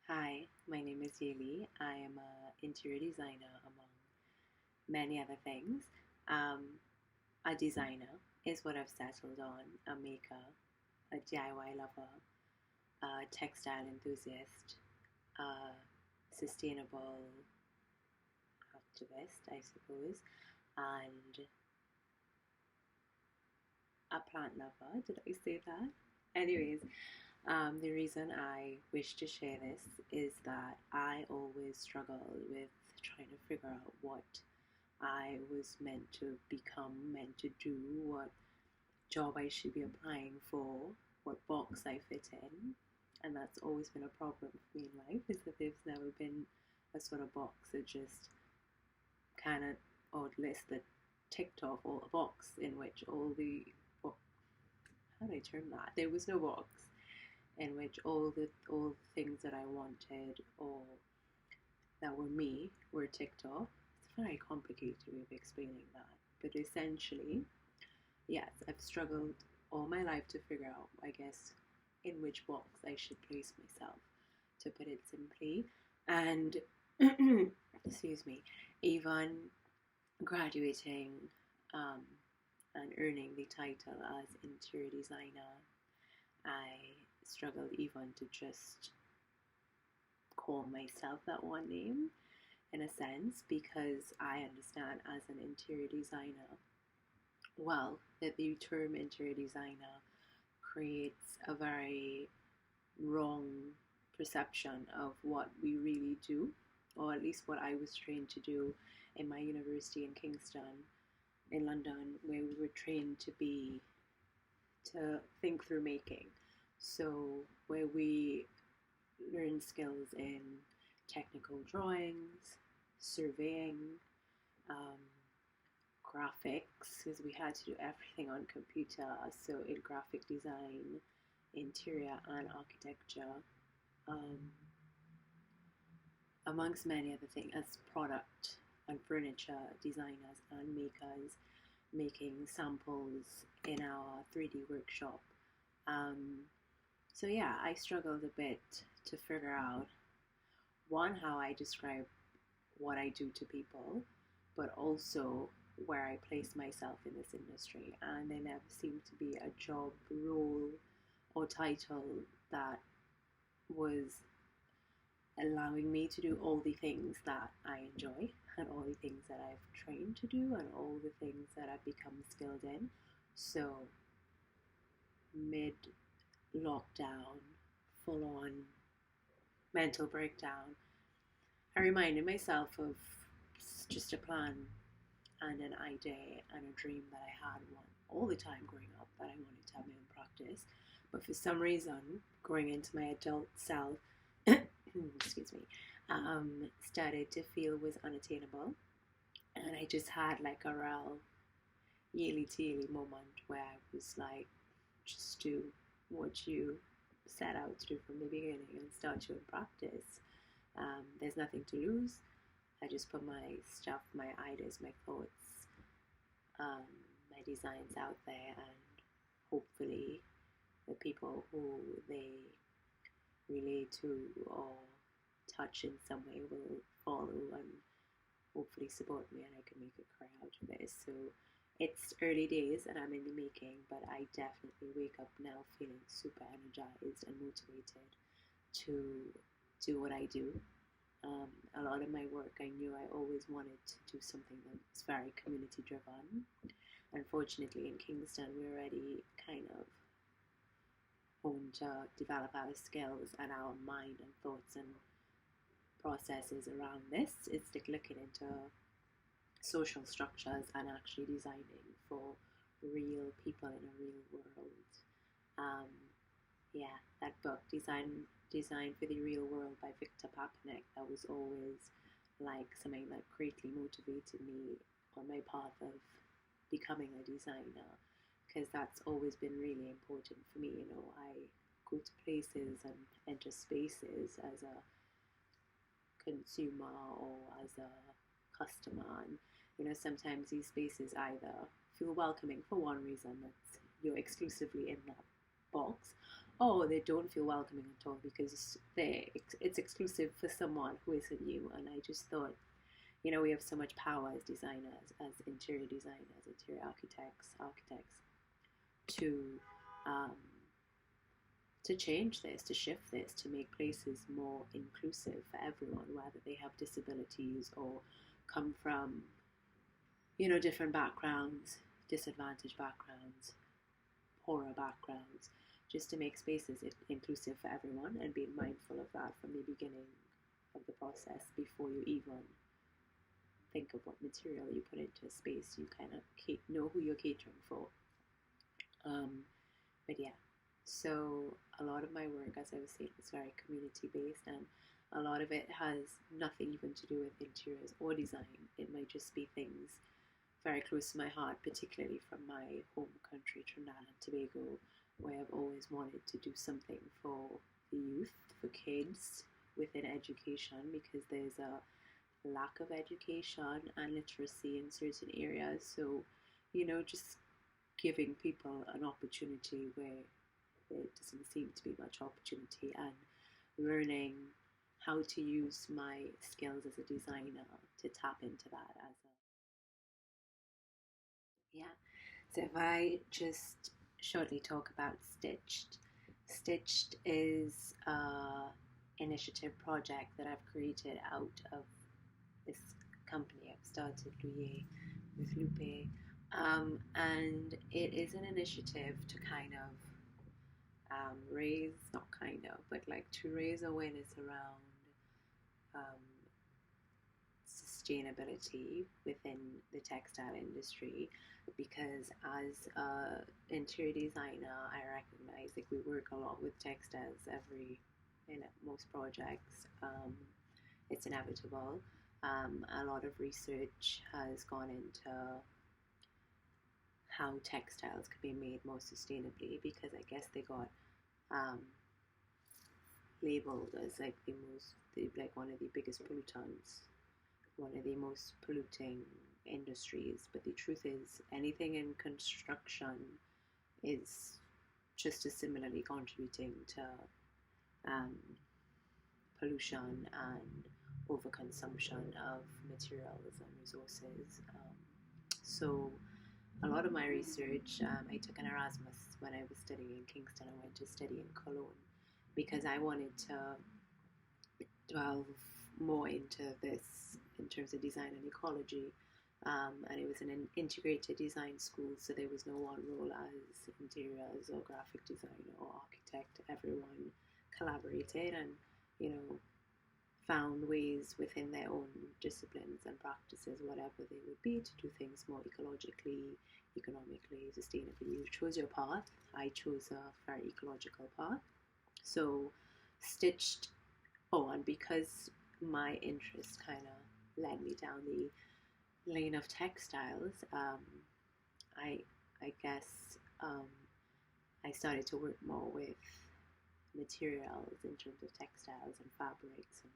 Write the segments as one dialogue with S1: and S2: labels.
S1: Hi, my name is Yeli. I am an interior designer among many other things. Um, a designer is what I've settled on, a maker, a DIY lover, a textile enthusiast, a sustainable activist, I suppose, and a plant lover. Did I say that? Anyways, the reason I wish to share this is that I always struggled with trying to figure out what I was meant to become, meant to do, what job I should be applying for, what box I fit in. And that's always been a problem for me in life, is that there's never been a sort of box that just kind of, or list that ticked off, or a box in which all the, well, how do I term that? There was no box in which all the things that I wanted or that were me were ticked off. It's a very complicated way of explaining that. But essentially, yes, I've struggled all my life to figure out, I guess, in which box I should place myself, to put it simply. And, excuse me, even graduating um, and earning the title as interior designer, I struggled even to just call myself that one name in a sense, because I understand as an interior designer, well, that the term interior designer creates a very wrong perception of what we really do, or at least what I was trained to do in my university in Kingston, in London, where we were trained to think through making. So, where we learn skills in technical drawings, surveying, um, graphics, because we had to do everything on computer. So in graphic design, interior and architecture, um, amongst many other things, as product and furniture designers and makers, making samples in our 3D workshop. Um, so yeah, I struggled a bit to figure out, one, how I describe what I do to people, but also where I place myself in this industry. And there never seemed to be a job role or title that was allowing me to do all the things that I enjoy and all the things that I've trained to do and all the things that I've become skilled in. So, mid lockdown, full on mental breakdown, I reminded myself of just a plan and an idea and a dream that I had one all the time growing up, that I wanted to have my own practice. But for some reason, growing into my adult self, excuse me, started to feel was unattainable. And I just had like a real yearly tearly moment where I was like, just do what you set out to do from the beginning and start your own practice. There's nothing to lose. I just put my stuff, my ideas, my thoughts, um, my designs out there, and hopefully the people who they relate to or touch in some way will follow and hopefully support me, and I can make a career out of it. So it's early days and I'm in the making, but I definitely wake up now feeling super energized and motivated to do what I do. A lot of my work, I knew I always wanted to do something that was very community driven. Unfortunately, in Kingston, we already kind of honed to develop our skills and our mind and thoughts and processes around this. It's like looking into social structures and actually designing for real people in a real world. Um, yeah, that book, Design for the Real World by Victor Papanek, that was always like something that greatly motivated me on my path of becoming a designer, because that's always been really important for me. You know, I go to places and enter spaces as a consumer or as a customer, and you know, sometimes these spaces either feel welcoming for one reason, that you're exclusively in that box, or they don't feel welcoming at all because it's exclusive for someone who isn't you. And I just thought, we have so much power as designers, as interior designers, interior architects, to um, to change this, to shift this, to make places more inclusive for everyone, whether they have disabilities or come from, different backgrounds, disadvantaged backgrounds, poorer backgrounds, just to make spaces inclusive for everyone and being mindful of that from the beginning of the process before you even think of what material you put into a space. You kind of know who you're catering for. But yeah, so a lot of my work, as I was saying, is very community based, and a lot of it has nothing even to do with interiors or design. It might just be things very close to my heart, particularly from my home country, Trinidad and Tobago, where I've always wanted to do something for the youth, for kids within education, because there's a lack of education and literacy in certain areas. So, just giving people an opportunity where there doesn't seem to be much opportunity, and learning how to use my skills as a designer to tap into that as a yeah. So if I just shortly talk about Stitched is a initiative project that I've created out of this company I've started, with Lupe, and it is an initiative to kind of raise, not kind of, but like to raise awareness around um, sustainability within the textile industry, because as an interior designer I recognize, like, we work a lot with textiles in most projects. It's inevitable. A lot of research has gone into how textiles could be made more sustainably, because I guess they got um, labeled as like like one of the biggest pollutants, one of the most polluting industries. But the truth is, anything in construction is just as similarly contributing to um, pollution and overconsumption of materials and resources. So a lot of my research, I took an Erasmus when I was studying in Kingston. I went to study in Cologne because I wanted to delve more into this in terms of design and ecology. And it was an integrated design school, so there was no one role as interiors or graphic designer or architect. Everyone collaborated and, found ways within their own disciplines and practices, whatever they would be, to do things more ecologically, economically, sustainably. You chose your path. I chose a very ecological path. So, Stitched. Oh, and because my interest kind of led me down the lane of textiles, I I guess I started to work more with materials in terms of textiles and fabrics, and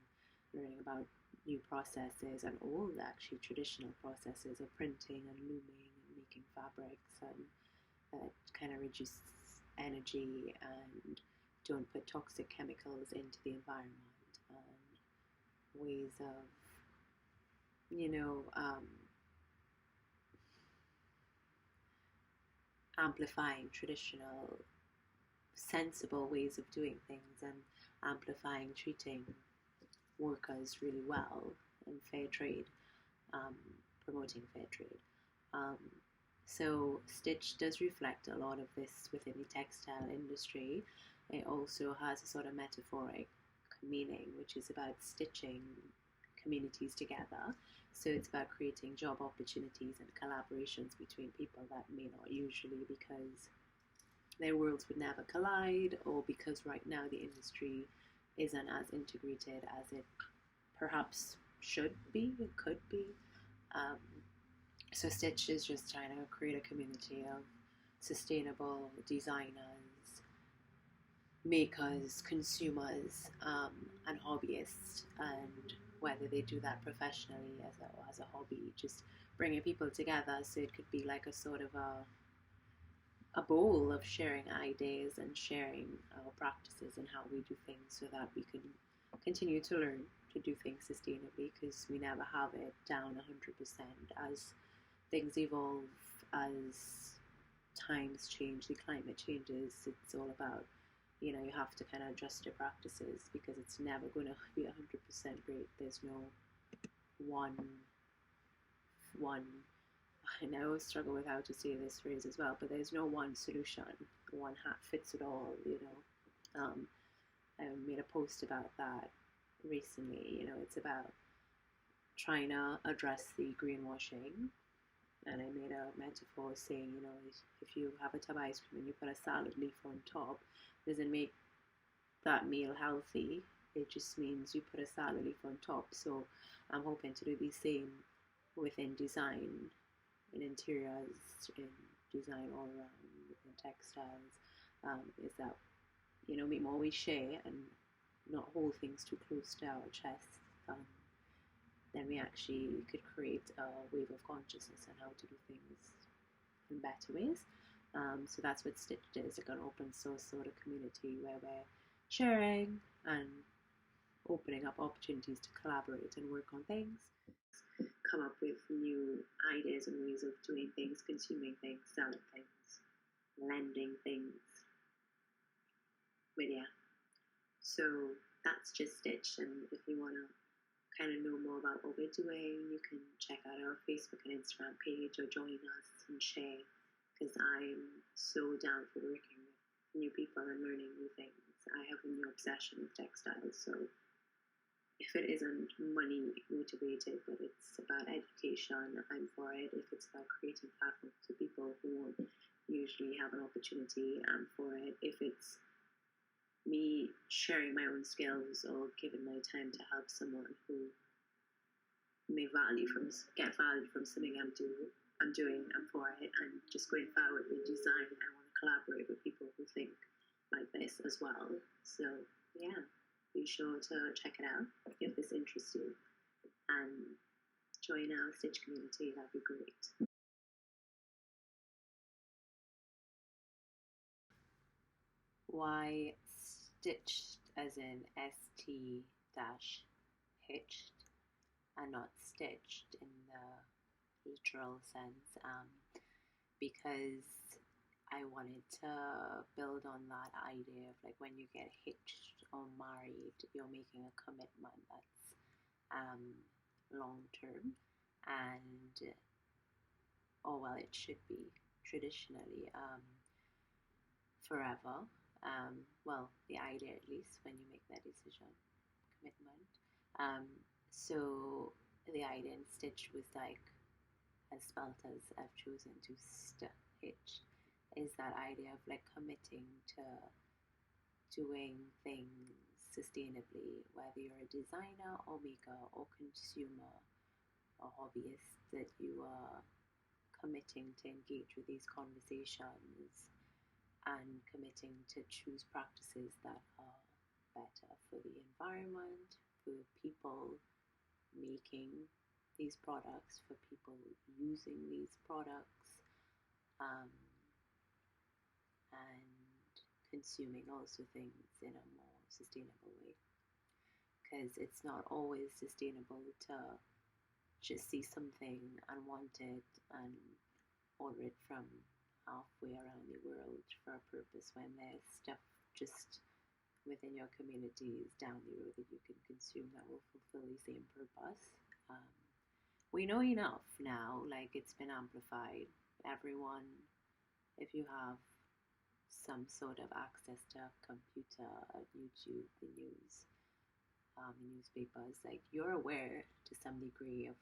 S1: learning about new processes and old, actually traditional processes of printing and looming and making fabrics, and that kind of reduce energy and don't put toxic chemicals into the environment, and ways of, you know, amplifying traditional sensible ways of doing things, and amplifying treating workers really well, and fair trade, um, promoting fair trade. Um, so Stitch does reflect a lot of this within the textile industry. It also has a sort of metaphoric meaning, which is about stitching communities together. So it's about creating job opportunities and collaborations between people that may not usually, because their worlds would never collide, or because right now the industry isn't as integrated as it perhaps should be, it could be. Um, so Stitch is just trying to create a community of sustainable designers, makers, consumers, and hobbyists, and whether they do that professionally as a hobby, just bringing people together. So it could be like a sort of a bowl of sharing ideas and sharing our practices and how we do things so that we can continue to learn to do things sustainably, because we never have it down 100%. As things evolve, as times change, the climate changes, it's all about, you have to kind of adjust your practices because it's never going to be 100% great. There's no one and I always struggle with how to say this phrase as well, but there's no one solution, one hat fits it all. I made a post about that recently. It's about trying to address the greenwashing, and I made a metaphor saying, if you have a tub of ice cream and you put a salad leaf on top, doesn't make that meal healthy. It just means you put a salad leaf on top. So I'm hoping to do the same within design, in interiors, in design all around, in textiles. Is that we always share and not hold things too close to our chest. Then we actually could create a wave of consciousness on how to do things in better ways. So that's what Stitched is, like an open source sort of community where we're sharing and opening up opportunities to collaborate and work on things, come up with new ideas and ways of doing things, consuming things, selling things, lending things. But yeah, so that's just Stitched, and if you want to kind of know more about what we're doing, you can check out our Facebook and Instagram page or join us and share, because I'm so down for working with new people and learning new things. I have a new obsession with textiles, so if it isn't money motivated, but it's about education, I'm for it. If it's about creating platforms to people who won't usually have an opportunity, I'm for it. If it's me sharing my own skills or giving my time to help someone who may get value from something I'm doing, I'm for it. And just going forward with design, I want to collaborate with people who think like this as well. So yeah, be sure to check it out if this interests you, and join our Stitch community. That'd be great. Why stitched, as in ST dash hitched, and not stitched in the literal sense? Because I wanted to build on that idea of like when you get hitched or married, you're making a commitment that's long term, and it should be traditionally forever. The idea, at least, when you make that decision, commitment. So the idea in Stitch was like, as spelt as I've chosen to hitch, is that idea of like committing to doing things sustainably, whether you're a designer or maker or consumer or hobbyist, that you are committing to engage with these conversations and committing to choose practices that are better for the environment, for people making these products, for people using these products, and consuming also things in a more sustainable way. Because it's not always sustainable to just see something and want it and order it from halfway around the world for a purpose, when there's stuff just within your communities down the road that you can consume that will fulfill the same purpose. We know enough now, like it's been amplified. Everyone, if you have some sort of access to a computer, YouTube, the news, newspapers, like you're aware to some degree of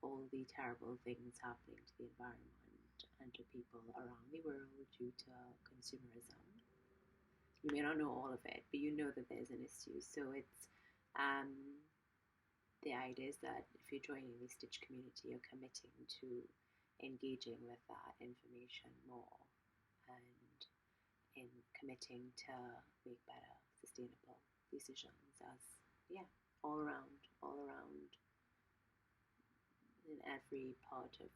S1: all the terrible things happening to the environment and to people around the world due to consumerism. You may not know all of it, but you know that there's an issue. So it's the idea is that if you're joining the Stitch community, you're committing to engaging with that information more, and in committing to make better, sustainable decisions as all around in every part of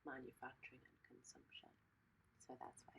S1: manufacturing and consumption. So so that's why.